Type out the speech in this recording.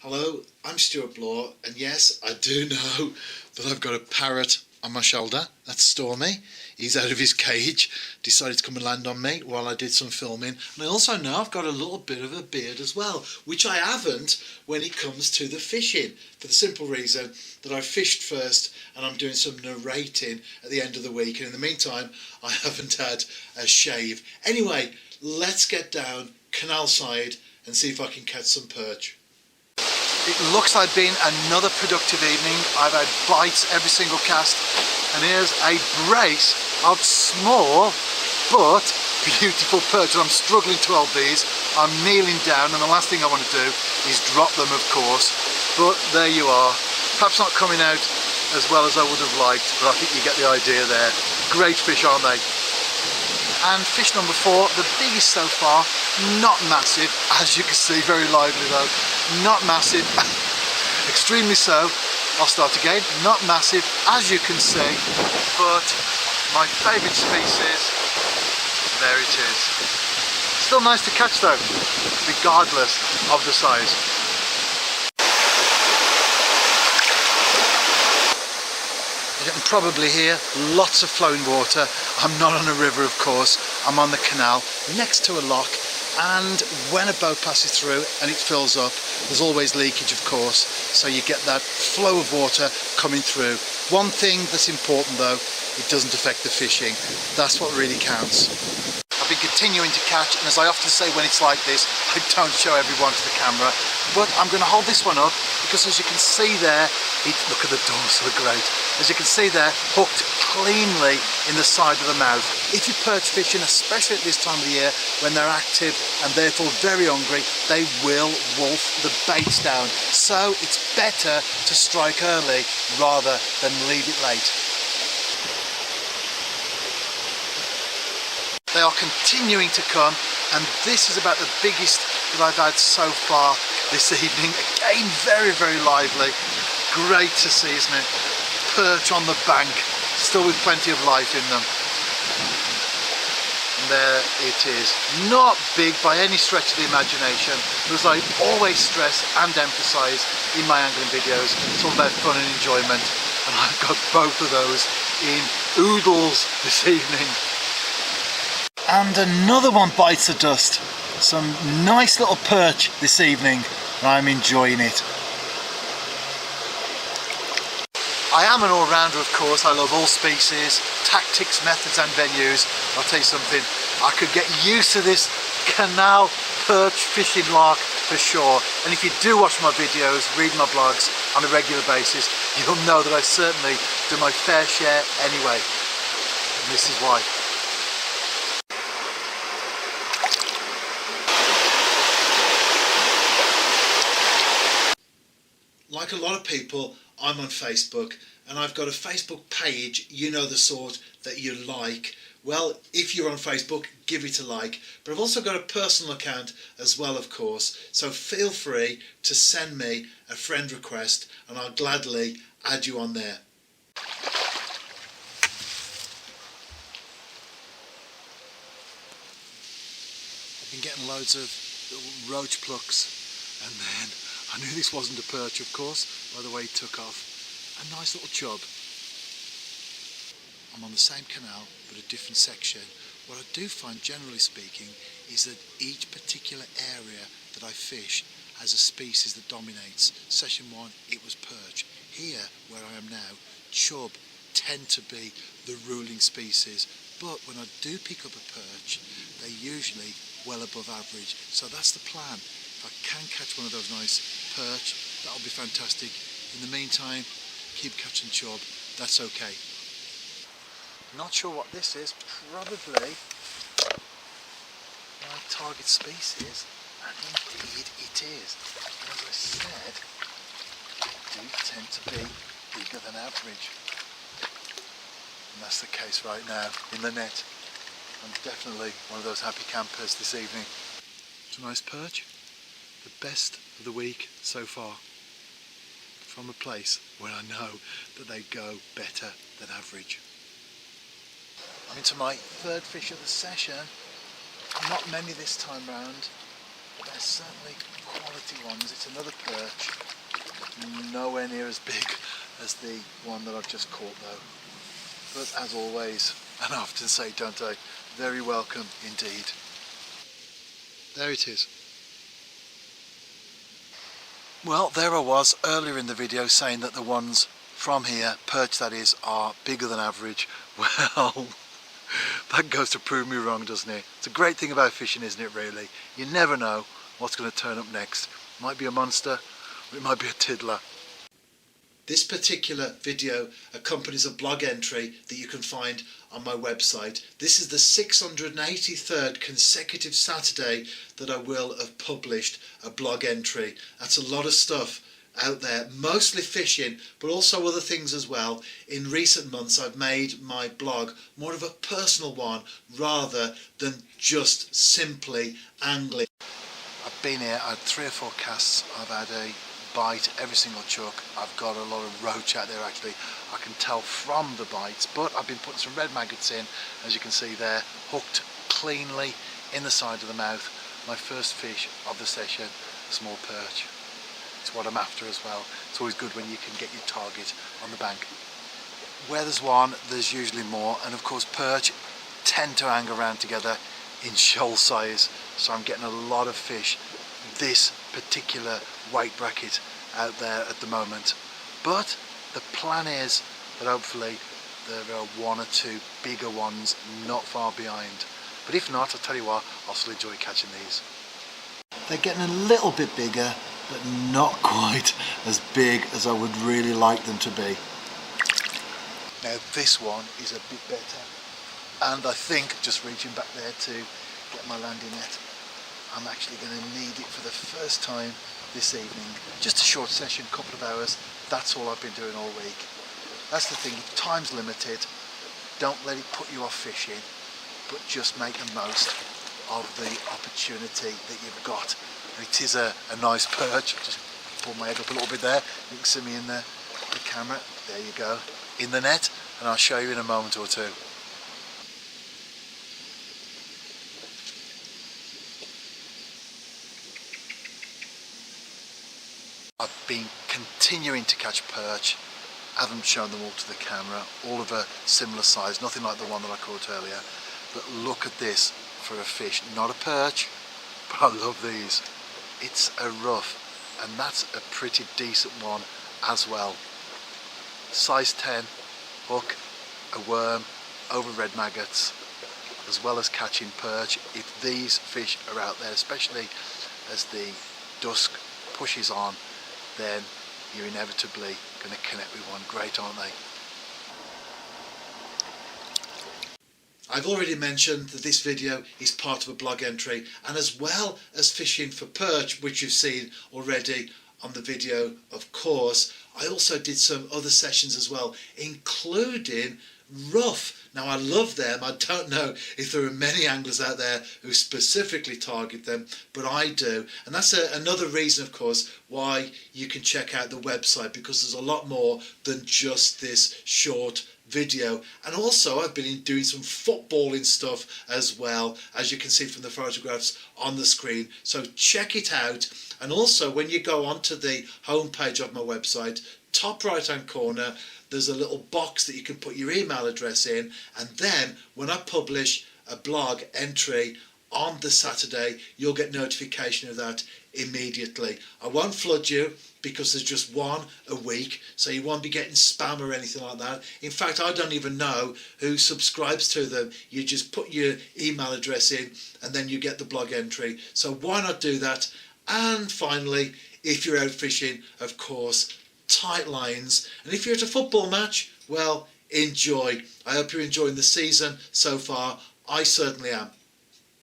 Hello, I'm Stewart Bloor, and yes, I do know that I've got a parrot on my shoulder. That's Stormy. He's out of his cage, decided to come and land on me while I did some filming. And I also know I've got a little bit of a beard as well, which I haven't when it comes to the fishing, for the simple reason that I fished first and I'm doing some narrating at the end of the week, and in the meantime I haven't had a shave. Anyway, let's get down Canal side and see if I can catch some perch. It looks like been another productive evening. I've had bites every single cast, and here's a brace of small but beautiful perch. And I'm struggling to hold these. I'm kneeling down, and the last thing I want to do is drop them, of course. But there you are. Perhaps not coming out as well as I would have liked, but I think you get the idea there. Great fish, aren't they? And fish number 4, the biggest so far, not massive, as you can see, very lively though, not massive, extremely so. I'll start again, not massive, as you can see, but my favourite species, there it is. Still nice to catch though, regardless of the size. You can probably hear lots of flowing water. I'm not on a river, of course. I'm on the canal next to a lock, and when a boat passes through and it fills up, there's always leakage, of course, so you get that flow of water coming through. One thing that's important though, it doesn't affect the fishing. That's what really counts. I've been continuing to catch, and as I often say when it's like this, I don't show everyone to the camera, but I'm going to hold this one up because, as you can see there, look at the dorsal, great. As you can see there, hooked cleanly in the side of the mouth. If you're perch fishing, especially at this time of the year when they're active and therefore very hungry, they will wolf the baits down. So it's better to strike early rather than leave it late. They are continuing to come, and this is about the biggest that I've had so far this evening. Again, very, very lively. Great to see, isn't it? Perch on the bank, still with plenty of life in them. And there it is. Not big by any stretch of the imagination, but as I always stress and emphasise in my angling videos, it's all about fun and enjoyment. And I've got both of those in oodles this evening. And another one bites the dust. Some nice little perch this evening, and I'm enjoying it. I am an all-rounder, of course. I love all species, tactics, methods and venues. I'll tell you something, I could get used to this canal perch fishing lark for sure. And if you do watch my videos, read my blogs on a regular basis, you'll know that I certainly do my fair share anyway. And this is why. Like a lot of people, I'm on Facebook, and I've got a Facebook page, you know the sort that you like. Well, if you're on Facebook, give it a like. But I've also got a personal account as well, of course, so feel free to send me a friend request and I'll gladly add you on there. I've been getting loads of little roach plucks, and then I knew this wasn't a perch, of course, by the way it took off. A nice little chub. I'm on the same canal, but a different section. What I do find, generally speaking, is that each particular area that I fish has a species that dominates. Session 1, it was perch. Here, where I am now, chub tend to be the ruling species. But when I do pick up a perch, they're usually well above average. So that's the plan. If I can catch one of those nice perch, that'll be fantastic. In the meantime, keep catching chub, that's okay. Not sure what this is, probably my target species, and indeed it is. As I said, they do tend to be bigger than average. And that's the case right now in the net. I'm definitely one of those happy campers this evening. It's a nice perch. The best of the week so far, from a place where I know that they go better than average. I'm into my third fish of the session. Not many this time round, but they're certainly quality ones. It's another perch, nowhere near as big as the one that I've just caught though. But as always, and I often say, don't I, very welcome indeed. There it is. Well, there I was earlier in the video saying that the ones from here, perch that is, are bigger than average. Well, that goes to prove me wrong, doesn't it? It's a great thing about fishing, isn't it, really? You never know what's going to turn up next. It might be a monster, or it might be a tiddler. This particular video accompanies a blog entry that you can find on my website. This is the 683rd consecutive Saturday that I will have published a blog entry. That's a lot of stuff out there, mostly fishing, but also other things as well. In recent months I've made my blog more of a personal one rather than just simply angling. I've been here, I had 3 or 4 casts, I've had a bite every single chuck. I've got a lot of roach out there actually, I can tell from the bites, but I've been putting some red maggots in, as you can see there, hooked cleanly in the side of the mouth. My first fish of the session, small perch. It's what I'm after as well. It's always good when you can get your target on the bank. Where there's one, there's usually more, and of course perch tend to hang around together in shoal size, so I'm getting a lot of fish this particular weight bracket out there at the moment. But the plan is that hopefully there are 1 or 2 bigger ones not far behind. But if not, I'll tell you what, I'll still enjoy catching these. They're getting a little bit bigger, but not quite as big as I would really like them to be. Now this one is a bit better, and I think, just reaching back there to get my landing net, I'm actually going to need it for the first time this evening. Just a short session, couple of hours, that's all I've been doing all week. That's the thing, time's limited, don't let it put you off fishing, but just make the most of the opportunity that you've got. It is a nice perch. Just pull my head up a little bit there, you can see me in the camera, there you go, in the net, and I'll show you in a moment or two. I've been continuing to catch perch, haven't shown them all to the camera, all of a similar size, nothing like the one that I caught earlier, but look at this for a fish, not a perch, but I love these. It's a rough, and that's a pretty decent one as well. Size 10, hook, a worm, over red maggots, as well as catching perch. If these fish are out there, especially as the dusk pushes on, then you're inevitably going to connect with one. Great, aren't they? I've already mentioned that this video is part of a blog entry, and as well as fishing for perch, which you've seen already on the video of course, I also did some other sessions as well, including rough. Now I love them. I don't know if there are many anglers out there who specifically target them, but I do, and that's another reason of course why you can check out the website, because there's a lot more than just this short video. And also I've been doing some footballing stuff as well, as you can see from the photographs on the screen, so check it out. And also when you go onto the home page of my website, top right hand corner, there's a little box that you can put your email address in, and then when I publish a blog entry on the Saturday, you'll get notification of that immediately. I won't flood you because there's just one a week, so you won't be getting spam or anything like that. In fact, I don't even know who subscribes to them. You just put your email address in and then you get the blog entry. So why not do that? And finally, if you're out fishing, of course, tight lines. And if you're at a football match, well, enjoy. I hope you're enjoying the season so far. I certainly am.